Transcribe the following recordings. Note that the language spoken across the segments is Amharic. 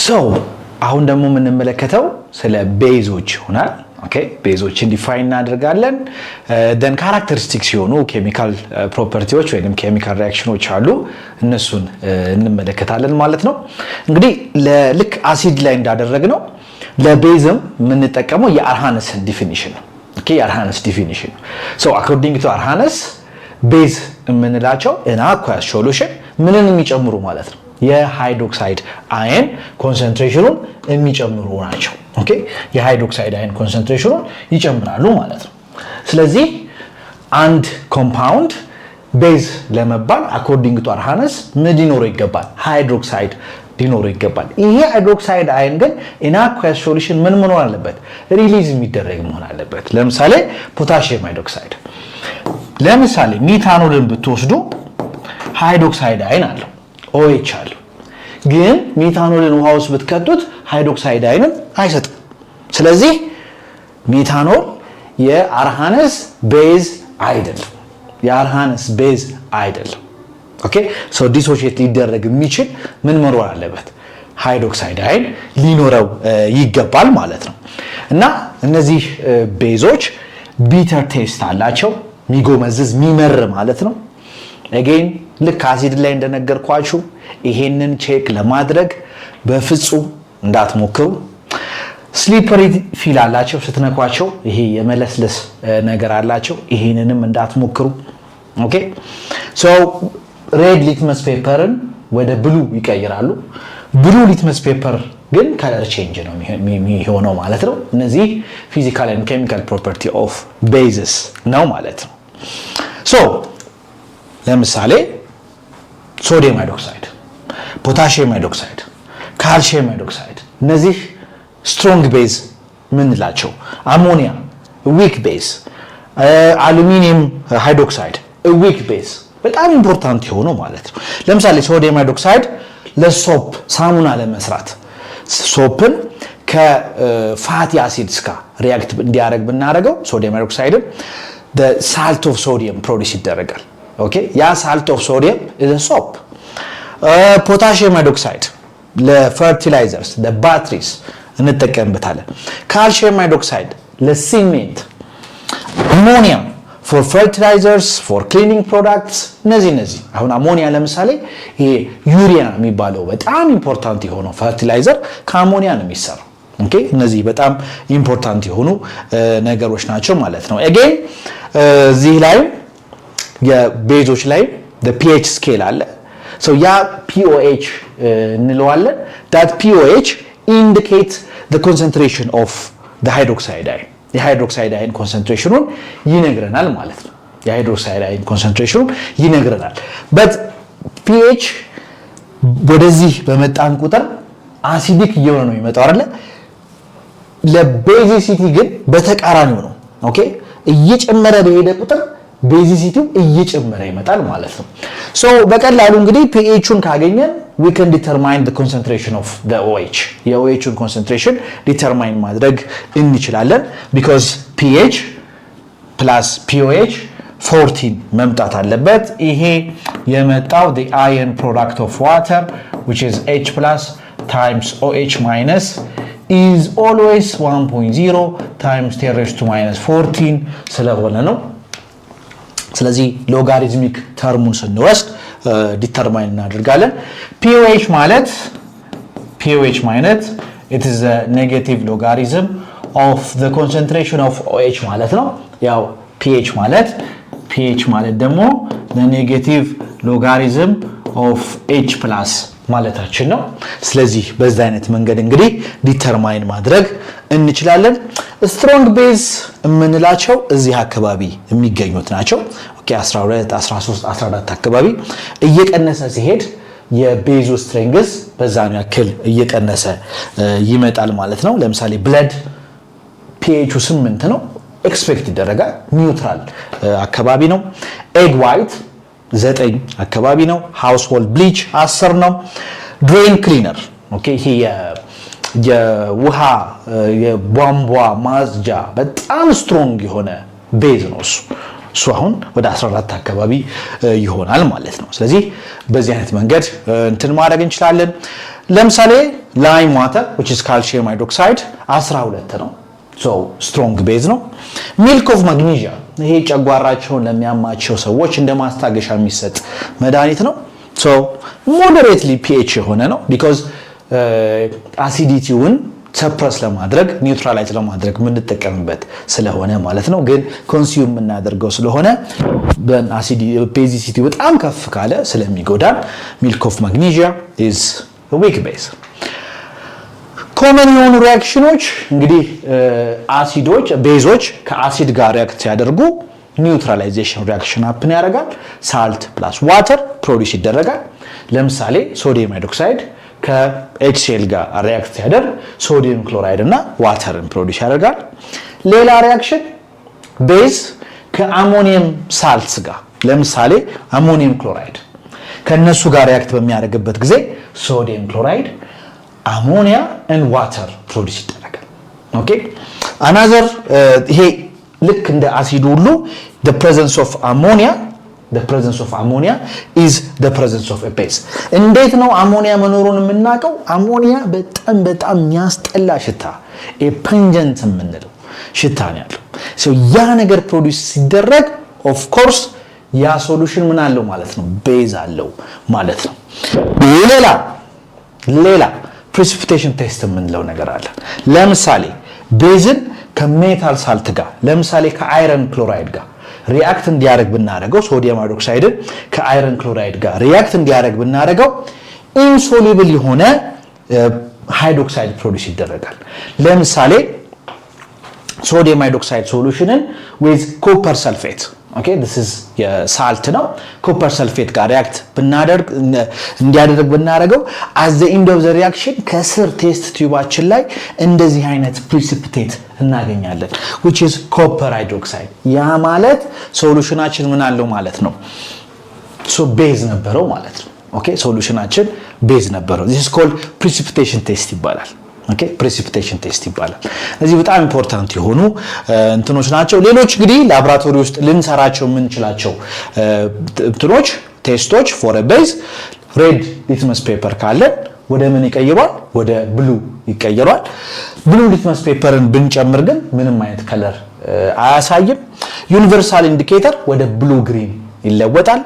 ሶ አሁን ደግሞ የምንመለከተው ስለ ቤዞች ይሆናል። ኦኬ ቤዞችን ዲፋይን እናደርጋለን። ደን ካራክተሪስቲክስ ሲሆኑ ኬሚካል ፕሮፐርቲዎች ወይንም ኬሚካል ሪአክሽኖች አሉ እነሱን እንመለከታለን ማለት ነው። እንግዲህ ለልክ አሲድ ላይ እንዳደረግነው ለቤዝም የምንጠቀመው የአርሃነስ ዲፊኒሽን ነው። ኦኬ የአርሃነስ ዲፊኒሽን ሶ አኮርዲንግ ቱ አርሃነስ ቤዝ የምንላቸው in aqueous solution ምንን የሚጨምሩ ማለት ነው የሃይድሮክሳይድ አየን ኮንሰንትሬሽኑን የሚጨምሩ ናቸው። ኦኬ የሃይድሮክሳይድ አየን ኮንሰንትሬሽኑን ይጨምራሉ ማለት ነው። ስለዚህ አንድ ኮምፓውንድ ቤዝ ለመባል አኮርዲንግ ቱ አርሃነስ ምን ሊኖረው ይገባል? ሃይድሮክሳይድ ሊኖረው ይገባል። ይሄ ሃይድሮክሳይድ አየን ግን in aqueous solution ምን መሆን አለበት? ሪሊዝ የሚደረግ መሆን አለበት። ለምሳሌ ፖታሺየም ሃይድሮክሳይድ ለምሳሌ ሚታኖልን ብትወስዱ ሃይድሮክሳይድ አየን አለው OH አለው። ግን ሚታኖልን ውሃ ውስጥ ብትከቱት ሃይድሮክሳይድ አየንን አይሰጥም። ስለዚህ ሚታኖል የአርሃነስ ቤዝ አይደለም። የአርሃነስ ቤዝ አይደለም። ኦኬ ሶ ዲሶሺየት ሊደረግ የሚችል ምን መኖር አለበት? ሃይድሮክሳይድ አየን ሊኖረው ይገባል ማለት ነው። እና እነዚህ ቤዞች ቢተር ቴስት አላቸው። ሚጎመዝዝ ሚመር ማለት ነው። አጌን ልክ አሲድ ላይ እንደነገርኳችሁ ይሄንን ቼክ ለማድረግ በፍጹም እንዳትሞክሩ። ስሊፐሪ ፊል አላቸው ስትነኳቸው፣ ይሄ የመለስለስ ነገር አላቸው። ይሄንንም እንዳትሞክሩ። ኦኬ ሶ ሬድ ሊትመስ ፔፐርን ወደ ብሉ ይቀይራሉ። ብሉ ሊትመስ ፔፐር ግን ከለር ቼንጅ ነው የሚሆነው ማለት ነው። እነዚህ ፊዚካል ኤንድ ኬሚካል ፕሮፐርቲ ኦፍ ቤዝስ ነው ማለት ነው። ሶ ለምሳሌ ሶዲየም ሃይድሮክሳይድ፣ ፖታሺየም ሃይድሮክሳይድ፣ ካልሲየም ሃይድሮክሳይድ እነዚህ ስትሮንግ ቤዝ ምንላቸው። አሞኒያ ዊክ ቤዝ፣ አሉሚኒየም ሃይድሮክሳይድ ዊክ ቤዝ በጣም ኢምፖርታንት የሆኑ ማለት ነው። ለምሳሌ ሶዲየም ሃይድሮክሳይድ ለሶፕ ሳሙና ለመስራት ሶፕን ከፋቲ አሲድስ ጋር ሪአክት እንዲያደርግ ብናደርገው ሶዲየም ሃይድሮክሳይድን the salt of sodium produce ይደረጋል። ኦኬ ያ salt of sodium is a soap. potassium hydroxide ለፈርቲላይዘርስ ለባትሪስ እንጠቀምበታለን። ካልሲየም ሃይድሮክሳይድ ለሲሜንት፣ አሞኒየም for fertilizers for cleaning products እነዚህ አሁን አሞኒያ ለምሳሌ ይሄ ዩሪያ የሚባለው በጣም ኢምፖርታንት የሆነው ፈርቲላይዘር ከአሞኒያ ነው የሚሰራው። ኦኬ እነዚህ በጣም ኢምፖርታንት የሆኑ ነገሮች ናቸው ማለት ነው። አጌን እዚህ ላይ የቤዞች ላይ the pH scale አለ። so ያ pOH እንለዋለን። that pOH indicates the concentration of the hydroxide ion የሃይድሮክሳይድ አየን ኮንሰንትሬሽኑን ይነግረናል ማለት ነው። የሃይድሮክሳይድ አየን ኮንሰንትሬሽኑን ይነግረናል። but pH ወደዚህ በመጣን ቁጥር አሲዲክ እየሆነ ነው የሚመጣው አይደል? ለቤዚሲቲ ግን በተቃራኒው ነው። ኦኬ እየጨመረ በሄደ ቁጥር ቤዚሲቲው እየጨመረ ይመጣል ማለት ነው። ሶ በቀላሉ እንግዲህ pH-ን ካገኘን we can determine the concentration of the OH የOH-ን concentration determine ማድረግ እንችላለን because pH plus pOH 14 መምጣት አለበት። ይሄ የመጣው the ion product of water which is H plus times OH minus is always 1.0 times 10 raised to minus 14 ስለሆነ ነው። ስለዚህ ሎጋሪትሚክ ተርሙን ስንወስድ ዲተርማይን እናደርጋለን። pOH ማለት it is a negative logarithm of the concentration of OH ማለት ነው። ያው pH ማለት ደግሞ the negative logarithm of H plus ማለታችን ነው። ስለዚህ በዛ አይነት መንገድ እንግዲህ ዲተርማይን ማድረግ እንችላለን። ስትሮንግ ቤዝ የምንላቸው እዚህ አካባቢ የሚገኙት ናቸው። ኦኬ 12 13 14 አካባቢ እየቀነሰ ሲሄድ የቤዙ ስትሬንግዝ በዛኛው ያክል እየቀነሰ ይመጣል ማለት ነው። ለምሳሌ ብለድ pH 8 ነው ኤክስፔክት ይደረጋል። ኒውትራል አካባቢ ነው። ኤግ ዋይት 9 አካባቢ ነው። ሃውስሆልድ ብሊች 10 ነው። ድሬን ክሊነር ኦኬ ይሄ የውሃ የቧንቧ ማጽጃ በጣም ስትሮንግ የሆነ ቤዝ ነው እሱ አሁን ወደ 14 አካባቢ ይሆናል ማለት ነው። ስለዚህ በዚህ አይነት መንገድ እንትን ማድረግ እንችላለን። ለምሳሌ ላይም ዋተር which is calcium hydroxide 12 ነው። ሶ ስትሮንግ ቤዝ ነው። ሚልክ ኦፍ ማግኔዥያ ይሄ ጨጓራቸውን ለሚያማቸው ሰዎች እንደ ማስታገሻ የሚሰጥ መድኃኒት ነው። ሶ ሞዴሬትሊ ፒኤች የሆነ ነው ቢኮዝ አሲዲቲውን ሰፕረስ ለማድረግ ኒውትራላይዝ ለማድረግ የምንጠቀምበት ስለሆነ ማለት ነው። ግን ኮንሱም የምናደርገው ስለሆነ ቤዚሲቲ በጣም ከፍ ካለ ስለሚጎዳን ሚልክ ኦፍ ማግኔዥያ ኢዝ ዊክ ቤዝ። ኮመን የሆኑ ሪያክሽኖች እንግዲህ አሲዶች ቤዞች ከአሲድ ጋር ሪያክት ሲያደርጉ ኒውትራላይዜሽን ሪያክሽን አፕን ያደርጋል። ሳልት ፕላስ ዋተር ፕሮዲዩስ ይደረጋል። ለምሳሌ ሶዲየም ሃይድሮክሳይድ ከኤችሲኤል ጋር ሪያክት ሲያደርግ ሶዲየም ክሎራይድ እና ዋተርን ፕሮዲዩስ ያደርጋል። ሌላ ሪያክሽን ቤዝ ከአሞኒየም ሳልትስ ጋር ለምሳሌ አሞኒየም ክሎራይድ ከነሱ ጋር ሪያክት በሚያደርግበት ጊዜ ሶዲየም ክሎራይድ አሞኒያ and water ፕሮዲዩስ ይደረጋል። ኦኬ አናዘር ይሄ ልክ እንደ አሲድ ሁሉ the presence of ammonia is the presence of a base። እንዴት ነው አሞኒያ መኖሩን የምናውቀው? አሞኒያ በጣም የሚያስጠላ ሽታ ፐንጀንት የምንለው ሽታ ነው ያለው። ያ ነገር ፕሮዲዩስ ሲደረግ ኦፍ ኮርስ ያ ሶሉሽን ምን አለው ማለት ነው? ቤዝ አለው ማለት ነው። ሌላ ፕሪሲፒቴሽን ቴስት የምንለው ነገር አለ። ለምሳሌ ቤዝን ከሜታል ሳልት ጋር ለምሳሌ ከአይረን ክሎራይድ ጋር ሪአክት እንዲያደርግ ብናደርገው ሶዲየም ሃይድሮክሳይድን ከአይረን ክሎራይድ ጋር ሪአክት እንዲያደርግ ብናደርገው ኢንሶሉብል የሆነ ሃይድሮክሳይድ ፕሮዲዩስ ይደረጋል። ለምሳሌ ሶዲየም ሃይድሮክሳይድ ሶሉሽንን ዊዝ ኮፐር ሰልፌት ኦኬ this is የሳልት ነው። ኮፐር ሰልፌት ጋር ሪአክት እንዲያደርግ ብናደርገው at the end of the reaction ከስር ቴስት ቲዩባችን ላይ እንደዚህ አይነት precipitate እናገኛለን which is copper hydroxide። ያ ማለት ሶሉሽናችን ምን አለው ማለት ነው? ሶ ቤዝ ነበረው ማለት ነው። ኦኬ ሶሉሽናችን ቤዝ ነበረው። this is called precipitation test ይባላል። ኦኬ precipitation test ይባላል። እዚህ በጣም ኢምፖርታንት የሆኑ እንትኖች ናቸው። ሌሎች እንግዲህ ላቦራቶሪ ውስጥ ልንሰራቸው የምንችላቸው እንትኖች ቴስቶች for a base red litmus paper ካለ ወደ ምን ይቀይሯል? ወደ ብሉ ይቀይሯል። ብሉ ሊትመስ ፔፐርን ብንጨምር ግን ምንም አይነት ከለር አያሳይም። ዩኒቨርሳል ኢንዲኬተር ወደ ብሉ ግሪን ይለወጣል።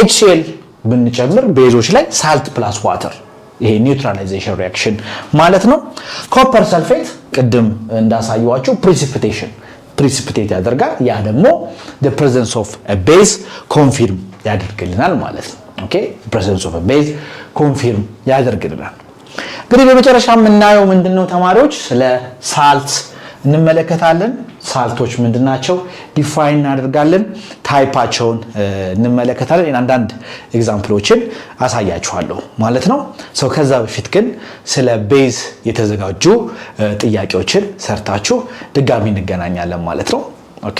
HCl ብንጨምር ቤዞች ላይ ሳልት ፕላስ ዋተር ይሄ ኒውትራላይዜሽን ሪአክሽን ማለት ነው። ኮፐር ሰልፌት ቅድም እንዳሳየዋችሁ precipitate ያደርጋል። ያ ደግሞ the presence of a base confirm ያደርግልናል ማለት ነው። ኦኬ presence of a base confirm ያደርግልናል። እንግዲህ በመጨረሻ የምናየው ምንድነው ተማሪዎች? ስለ ሳልት እንመለከታለን። ሳልቶች ምንድናቸው ዲፋይን እናደርጋለን። ታይፓቸውን እንመለከታለን። አንዳንድ ኤግዛምፕሎችን አሳያችኋለሁ ማለት ነው። ከዛ በፊት ግን ስለ ቤዝ የተዘጋጁ ጥያቄዎችን ሰርታችሁ ድጋሚ እንገናኛለን ማለት ነው። ኦኬ